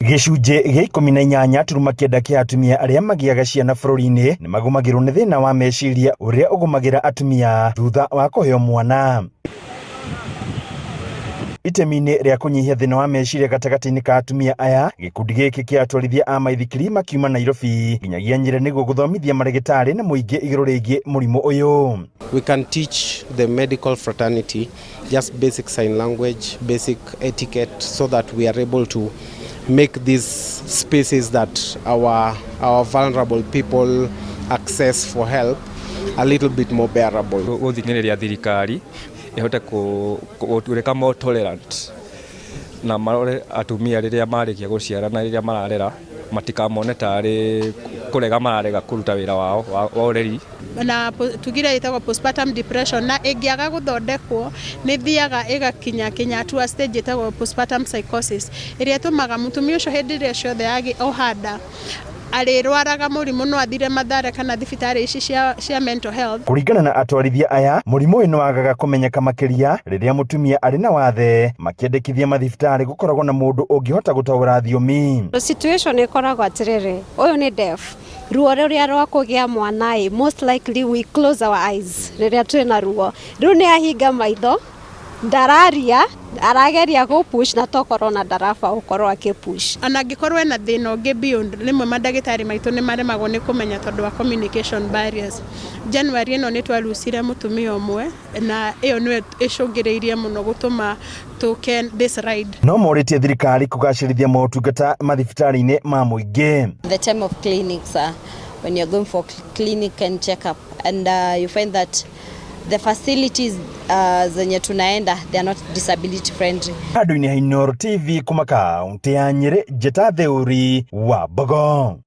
Gĩcunjĩ gĩa 18 turuma kenda kĩa atumia arĩa magĩaga ciana bũrũri-inĩ nĩ magũmagĩrwo nĩ thĩna wa meciria ũrĩa ũgũmagĩra atumia thutha wa kũheo mwana. Itemi-inĩ rĩa kũnyihia thĩna wa meciria gatagatĩ-inĩ ka atumia aya, gĩkundi gĩkĩ kĩa atwarithia a maithikiri makiuma Nairobi nginyagia Nyĩrĩ nĩguo gũthomithia marĩgĩtarĩ na mũingĩ igũrũ rĩgiĩ mũrimũ ũyũ. We can teach the medical fraternity just basic sign language, basic etiquette, so that we are able to make these spaces that our vulnerable people access for help a little bit more bearable. Gũthingĩrĩria thirikari ihote kũreka more tolerant na marore atumia rĩrĩa marĩkia gũciara na rĩrĩa mararera matikamone tarĩ kũrega mararega kũruta wĩra wao wa ũreri. Na tugire itagwo postpartum depression na ĩngĩaga gũthondekwo nĩ thiaga ĩgakinya to a stage itagwo postpartum psychosis ĩrĩa ĩtũmaga mũtumia ũcio hĩndĩ ĩrĩa ciothe ohanda arĩrwaraga mũrimũ no athire mathare kana thibitarĩ ici cia mental health. Kũringana na atwarithia aya, mũrimũ ũyũ nĩ wagaga kũmenyeka makĩria rĩrĩa mũtumia arĩ na wathe, makĩendekithia mathibitarĩ gũkoragwo na mũndũ ũngĩhota gũtaũra thiomi. Situation ĩkoragwo atĩrĩrĩ, ũyũ nĩ deaf. Ruo rũrĩa rwa kũgĩa mwana most likely we close our eyes rĩrĩa twĩ na ruo. Rĩu nĩ ahinga maitho, ndararia, arageria gũ push na tokorwo na ndarafa gũkorwo akĩ push. Ana angĩkorwo ena thĩna ũngĩ beyond, rĩmwe mandagĩtarĩ maitũ nĩ maremagwo nĩ kũmenya tondũ wa communication barriers. January ĩno nĩ twarucire mũtumia ũmwe na ĩyo nĩyo ĩcũngĩrĩirie mũno gũtũma tũke this ride. No morĩtie thirikari kũgacĩrithia motungata mathibitarĩ-inĩ ma mũingĩ. The time of clinics when you're going for clinic and check up and you find that the facilities zenye tunaenda they are not disability friendly. Handũ-inĩ ha Inooro TV kuma kaunti ya Nyĩrĩ, Njeta Theuri wa Bogo.